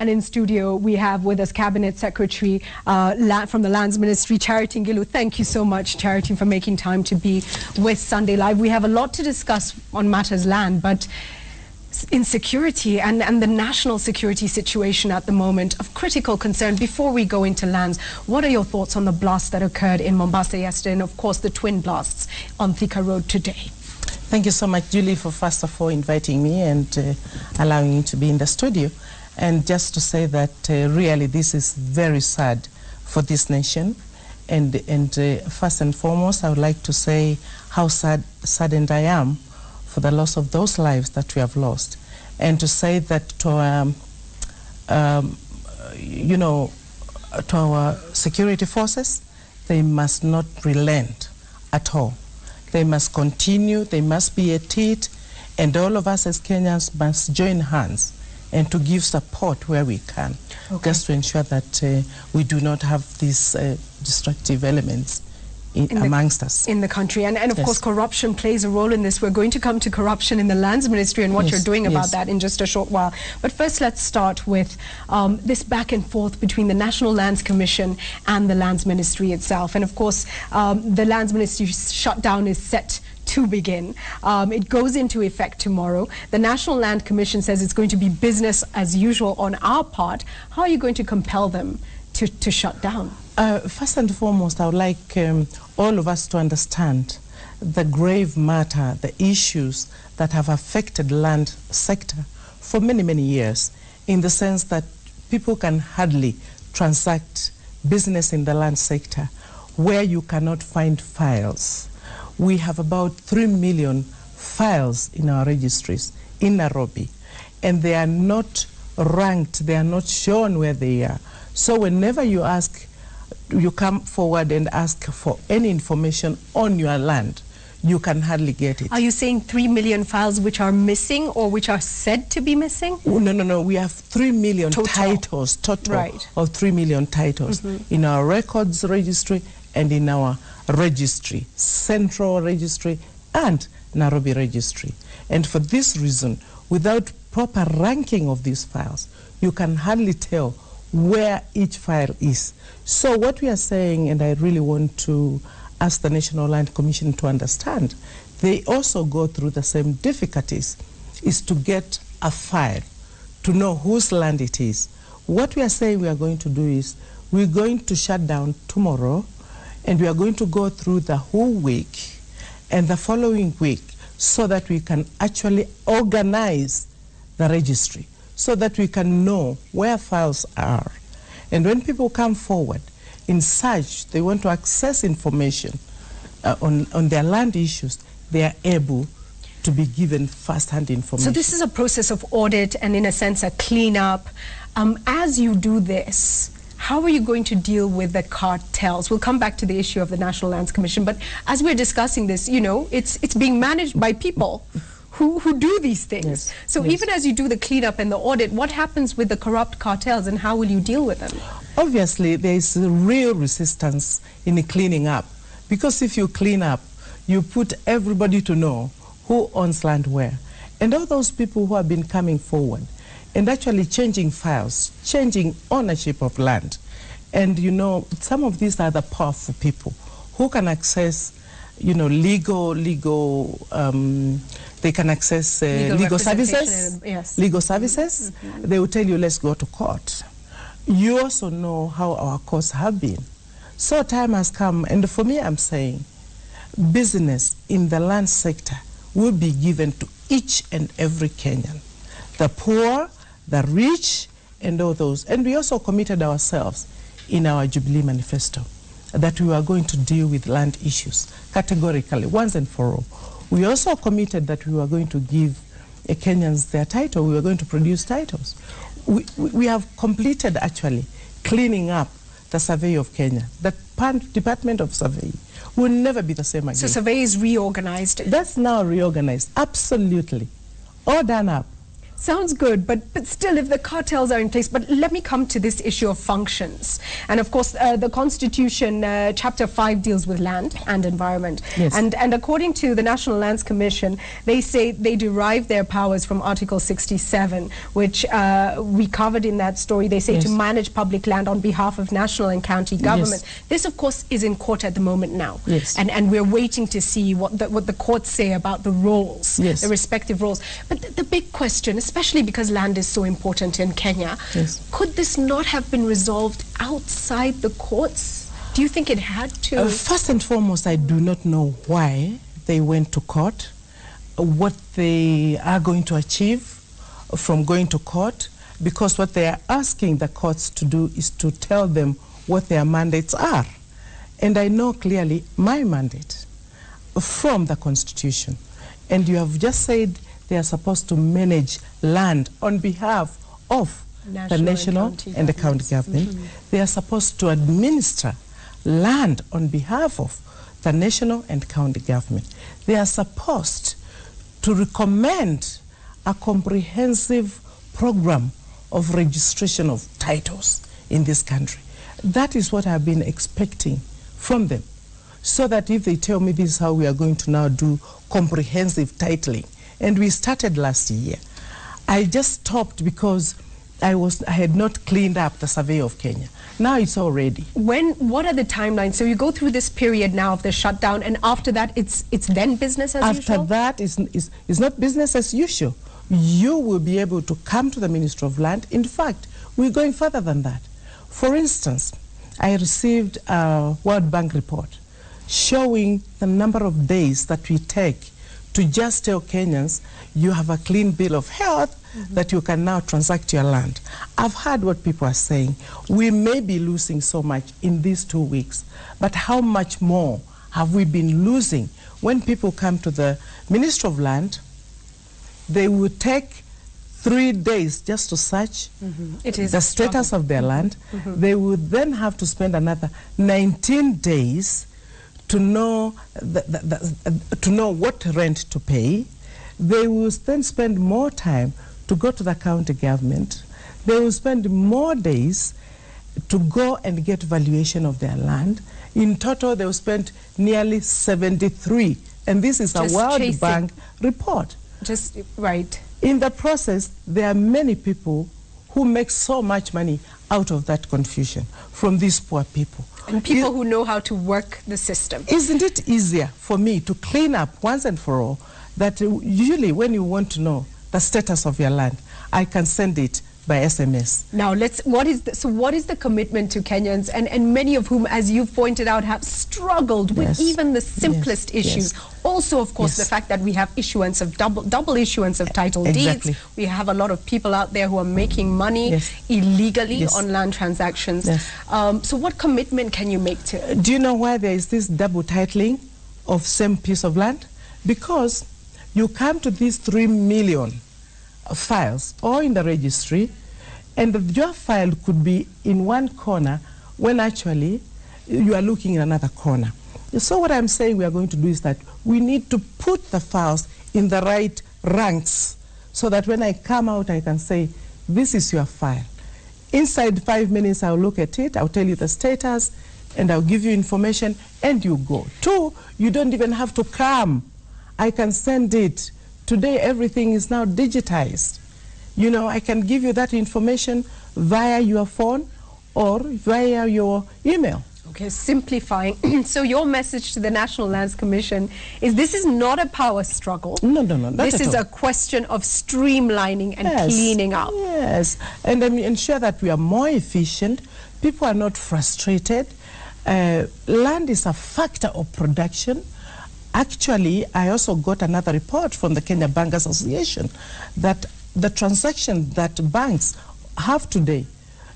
And in studio, we have with us Cabinet Secretary from the Lands Ministry, Charity Ngilu. Thank you so much, Charity, for making time to be with Sunday Live. We have a lot to discuss on matters land, but insecurity and the national security situation at the moment of critical concern. Before we go into lands, what are your thoughts on the blasts that occurred in Mombasa yesterday and, of course, the twin blasts on Thika Road today? Thank you so much, Julie, for first of all inviting me and allowing me to be in the studio. And just to say that really this is very sad for this nation. And first and foremost, I would like to say how saddened I am for the loss of those lives that we have lost. And to say that to to our security forces, they must not relent at all. They must continue, they must be at it, and all of us as Kenyans must join hands and to give support where we can, just to ensure that we do not have these destructive elements amongst us. In the country. And of course, corruption plays a role in this. We're going to come to corruption in the Lands Ministry and what you're doing about that in just a short while. But first, let's start with this back and forth between the National Lands Commission and the Lands Ministry itself. And of course, the Lands Ministry shutdown is set to begin. It goes into effect tomorrow. The National Land Commission says it's going to be business as usual on our part. How are you going to compel them to shut down? First and foremost, I would like all of us to understand the grave matter, the issues that have affected the land sector for many, many years, in the sense that people can hardly transact business in the land sector where you cannot find files. We have about 3 million files in our registries in Nairobi, and they are not ranked, they are not shown where they are. So whenever you come forward and ask for any information on your land, you can hardly get it. Are you saying 3 million files which are missing or which are said to be missing? No. We have 3 million titles, of 3 million titles in our records registry and in our registry, Central Registry and Nairobi Registry. And for this reason, without proper ranking of these files, you can hardly tell where each file is. So what we are saying, and I really want to ask the National Land Commission to understand, they also go through the same difficulties, is to get a file, to know whose land it is. What we are saying we are going to do is, we're going to shut down tomorrow, and we are going to go through the whole week and the following week so that we can actually organize the registry, so that we can know where files are. And when people come forward in search, they want to access information on their land issues, they are able to be given first-hand information. So this is a process of audit and, in a sense, a cleanup. As you do this, how are you going to deal with the cartels? We'll come back to the issue of the National Lands Commission, but as we're discussing this, it's being managed by people who do these things. So even as you do the cleanup and the audit, what happens with the corrupt cartels and how will you deal with them? Obviously, there is a real resistance in the cleaning up, because if you clean up, you put everybody to know who owns land where. And all those people who have been coming forward and actually changing files, changing ownership of land. And some of these are the powerful people who can access legal they can access legal services. Legal services. They will tell you, let's go to court. You also know how our courts have been. So time has come, and for me, I'm saying, business in the land sector will be given to each and every Kenyan. The poor, the rich, and all those. And we also committed ourselves in our Jubilee Manifesto that we were going to deal with land issues categorically, once and for all. We also committed that we were going to give Kenyans their title. We were going to produce titles. We have completed, actually, cleaning up the survey of Kenya. The Department of Survey will never be the same again. So survey is reorganized? That's now reorganized, absolutely. All done up. Sounds good, but still, if the cartels are in place. But let me come to this issue of functions. And of course, the Constitution, Chapter 5, deals with land and environment. Yes. And according to the National Lands Commission, they say they derive their powers from Article 67, which we covered in that story. They say to manage public land on behalf of national and county government. This, of course, is in court at the moment now. And we're waiting to see what the courts say about the roles, the respective roles. But the big question, especially because land is so important in Kenya, could this not have been resolved outside the courts? Do you think it had to? First and foremost, I do not know why they went to court, what they are going to achieve from going to court, because what they are asking the courts to do is to tell them what their mandates are. And I know clearly my mandate from the Constitution. And you have just said they are supposed to manage land on behalf of the national and the county government. They are supposed to administer land on behalf of the national and county government. They are supposed to recommend a comprehensive program of registration of titles in this country. That is what I've been expecting from them, so that if they tell me this is how we are going to now do comprehensive titling, and we started last year, I just stopped because I had not cleaned up the survey of Kenya. Now it's all ready. What are the timelines? So you go through this period now of the shutdown, and after that, it's then business as usual? After that, it's not business as usual. You will be able to come to the Ministry of Land. In fact, we're going further than that. For instance, I received a World Bank report showing the number of days that we take to just tell Kenyans, you have a clean bill of health, that you can now transact your land. I've heard what people are saying. We may be losing so much in these 2 weeks, but how much more have we been losing? When people come to the Ministry of Land, they would take 3 days just to search the status of their land. They would then have to spend another 19 days to know to know what rent to pay. They will then spend more time to go to the county government. They will spend more days to go and get valuation of their land. In total, they will spend nearly 73, and this is a World Bank report. In the process, there are many people who make so much money out of that confusion from these poor people. And people who know how to work the system. Isn't it easier for me to clean up once and for all that usually when you want to know the status of your land, I can send it by SMS. Now, what is the commitment to Kenyans, and many of whom, as you pointed out, have struggled with even the simplest issues. Also, of course, the fact that we have issuance of double issuance of title deeds. We have a lot of people out there who are making money illegally on land transactions. So what commitment can you make to it? Do you know why there is this double titling of same piece of land? Because you come to these 3 million files or in the registry, and your file could be in one corner when actually you are looking in another corner. So what I'm saying we are going to do is that we need to put the files in the right ranks so that when I come out I can say, this is your file. Inside 5 minutes I'll look at it, I'll tell you the status, and I'll give you information, and you go. 2, you don't even have to come. I can send it. Today, everything is now digitized. You know, I can give you that information via your phone or via your email. Okay, simplifying. So your message to the National Lands Commission is this is not a power struggle. No, not this at is all. A question of streamlining and cleaning up. Yes, and ensure that we are more efficient. People are not frustrated. Land is a factor of production. Actually, I also got another report from the Kenya Bank Association that the transaction that banks have today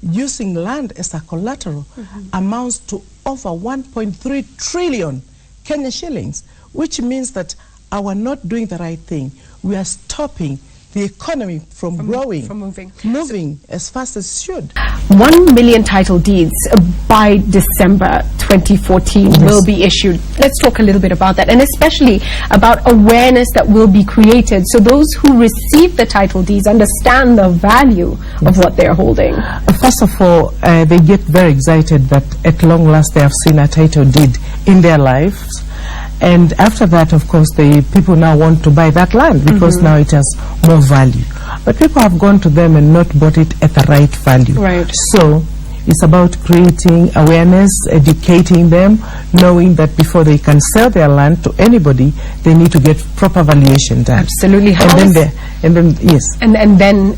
using land as a collateral amounts to over 1.3 trillion Kenya shillings, which means that our not doing the right thing, we are stopping the economy from growing, from moving as fast as it should. 1 million title deeds by December 2014 will be issued. Let's talk a little bit about that, and especially about awareness that will be created so those who receive the title deeds understand the value of what they're holding. First of all, they get very excited that at long last they have seen a title deed in their lives. And after that, of course, the people now want to buy that land because now it has more value. But people have gone to them and not bought it at the right value. Right. So it's about creating awareness, educating them, knowing that before they can sell their land to anybody, they need to get proper valuation done. Absolutely. And then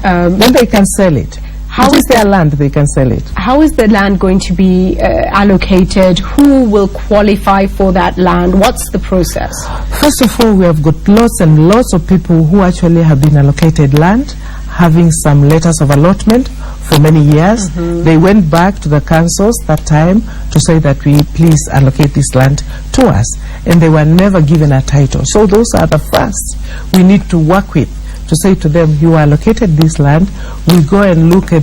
they can sell it. How is their land? They can sell it. How is the land going to be allocated? Who will qualify for that land? What's the process? First of all, we have got lots and lots of people who actually have been allocated land, having some letters of allotment for many years. They went back to the councils that time to say that we please allocate this land to us, and they were never given a title. So those are the first we need to work with, to say to them, you are allocated this land. We go and look at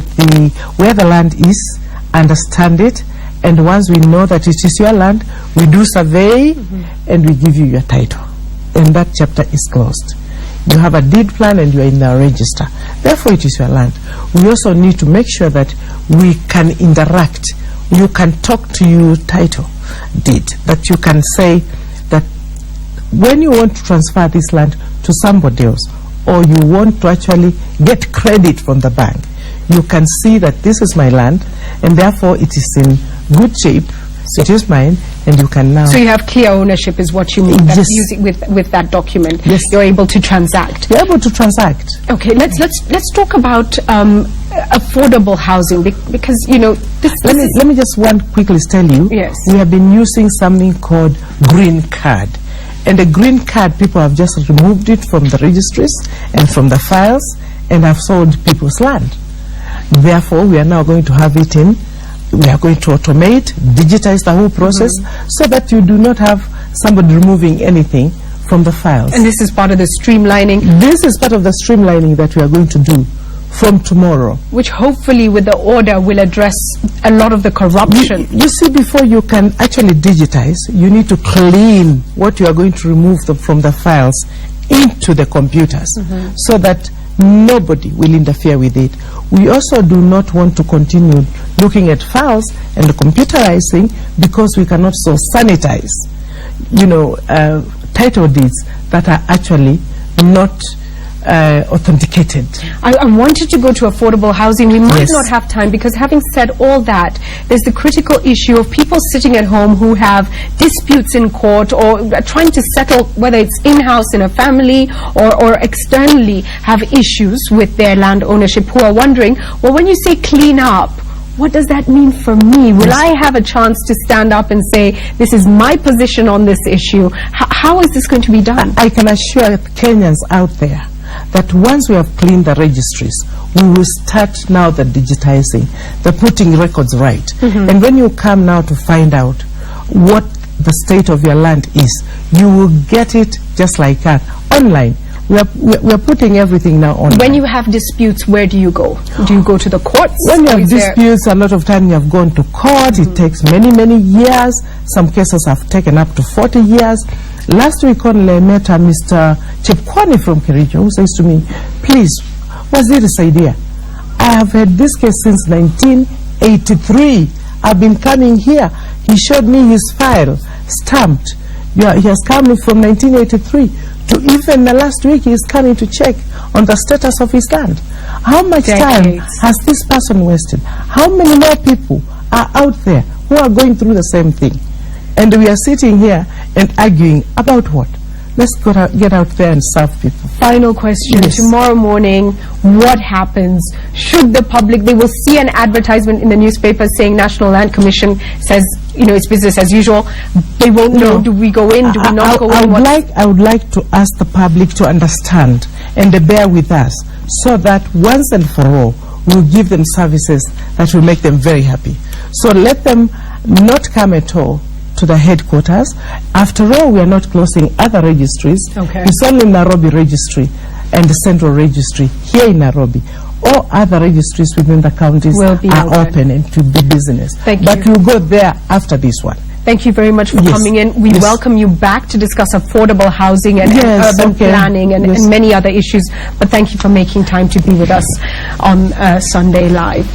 where the land is, understand it, and once we know that it is your land, we do survey and we give you your title. And that chapter is closed. You have a deed plan and you are in the register. Therefore, it is your land. We also need to make sure that we can interact. You can talk to your title deed, that you can say that when you want to transfer this land to somebody else, or you want to actually get credit from the bank, you can see that this is my land and therefore it is in good shape, it is mine, and you can now... So you have clear ownership is what you mean. Yes. That's using with that document. Yes. You're able to transact. You're able to transact. Okay, let's talk about affordable housing, because you know let me just quickly tell you. Yes. We have been using something called green card. And the green card, people have just removed it from the registries and from the files and have sold people's land. Therefore, we are now going to have it in, we are going to automate, digitize the whole process so that you do not have somebody removing anything from the files. And this is part of the streamlining? This is part of the streamlining that we are going to do from tomorrow. Which hopefully with the order will address a lot of the corruption. You see, before you can actually digitize, you need to clean what you are going to remove from the files into the computers so that nobody will interfere with it. We also do not want to continue looking at files and computerizing because we cannot so sanitize, you know, title deeds that are actually not authenticated. I wanted to go to affordable housing. We might not have time, because having said all that, there's the critical issue of people sitting at home who have disputes in court or trying to settle, whether it's in-house in a family or externally, have issues with their land ownership, who are wondering, well, when you say clean up, what does that mean for me? Will I have a chance to stand up and say, this is my position on this issue? How is this going to be done? I can assure Kenyans out there that once we have cleaned the registries, we will start now the digitizing, the putting records right. And when you come now to find out what the state of your land is, you will get it just like that, online. We are putting everything now online. When you have disputes, where do you go? Do you go to the courts? When you have disputes, a lot of time you have gone to court. It takes many, many years. Some cases have taken up to 40 years. Last week only I met Mr. Chepkwani from Kericho, who says to me, please, what's this idea? I have had this case since 1983. I've been coming here. He showed me his file, stamped. He has come from 1983 to even the last week he is coming to check on the status of his land. How much time has this person wasted? How many more people are out there who are going through the same thing? And we are sitting here and arguing about what? Let's get out there and serve people. Final question. Tomorrow morning, what happens? Should the public, they will see an advertisement in the newspaper saying National Land Commission says, you know, it's business as usual. They won't know, do we go in, do we not go in? I would like to ask the public to understand and bear with us so that once and for all, we'll give them services that will make them very happy. So let them not come at all to the headquarters. After all, we are not closing other registries. It's only Nairobi registry and the central registry here in Nairobi. All other registries within the counties are open and to do business. But we'll go there after this one. Thank you very much for coming in. We welcome you back to discuss affordable housing and urban planning and many other issues. But thank you for making time to be with us on Sunday Live.